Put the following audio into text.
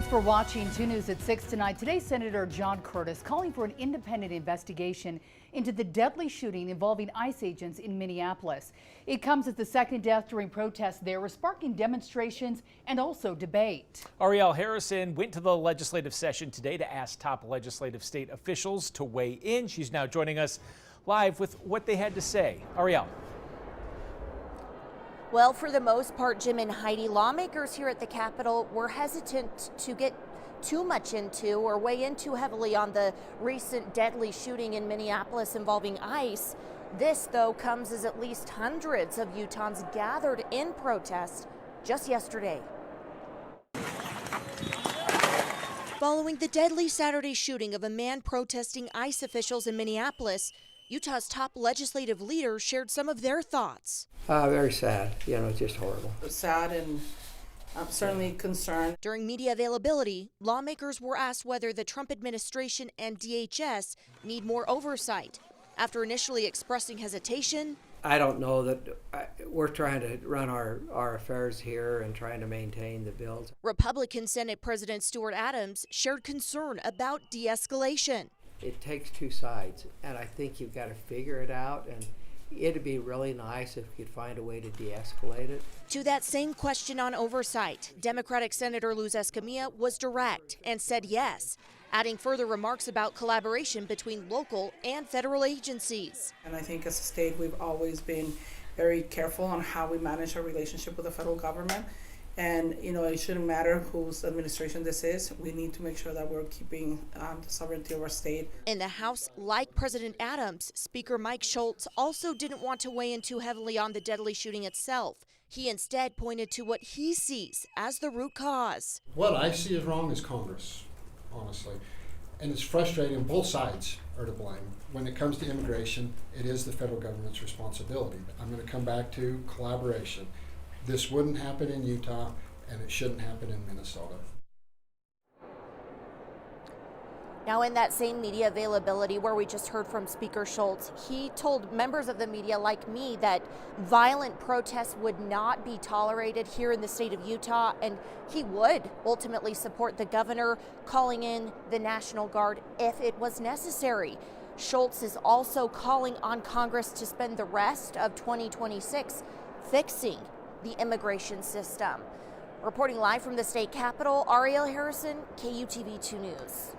for watching 2 News at 6 tonight. Today, Senator John Curtis calling for an independent investigation into the deadly shooting involving ICE agents in Minneapolis. It comes as the second death during protests there, sparking demonstrations and also debate. Ariel Harrison went to the legislative session today to ask top legislative state officials to weigh in. She's now joining us live with what they had to say. Ariel. Well, for the most part, Jim and Heidi, lawmakers here at the Capitol were hesitant to get too much into or weigh in too heavily on the recent deadly shooting in Minneapolis involving ICE. This, though, comes as at least hundreds of Utahns gathered in protest just yesterday. Following the deadly Saturday shooting of a man protesting ICE officials in Minneapolis, Utah's top legislative leaders shared some of their thoughts. Very sad. Just horrible. Sad, and I'm certainly concerned. During media availability, lawmakers were asked whether the Trump administration and DHS need more oversight. After initially expressing hesitation, I don't know that we're trying to run our affairs here and trying to maintain the bills. Republican Senate President Stuart Adams shared concern about de-escalation. It takes two sides, and I think you've got to figure it out, and it'd be really nice if we could find a way to de-escalate it. To that same question on oversight, Democratic Senator Luz Escamilla was direct and said yes, adding further remarks about collaboration between local and federal agencies. And I think as a state, we've always been very careful on how we manage our relationship with the federal government. And, it shouldn't matter whose administration this is. We need to make sure that we're keeping the sovereignty of our state. In the House, like President Adams, Speaker Mike Schultz also didn't want to weigh in too heavily on the deadly shooting itself. He instead pointed to what he sees as the root cause. What I see as wrong is Congress, honestly. And it's frustrating. Both sides are to blame. When it comes to immigration, it is the federal government's responsibility. I'm going to come back to collaboration. This wouldn't happen in Utah, and it shouldn't happen in Minnesota. Now, in that same media availability where we just heard from Speaker Schultz, he told members of the media like me that violent protests would not be tolerated here in the state of Utah, and he would ultimately support the governor calling in the National Guard if it was necessary. Schultz is also calling on Congress to spend the rest of 2026 fixing the immigration system. Reporting live from the state capitol, Ariel Harrison, KUTV 2 News.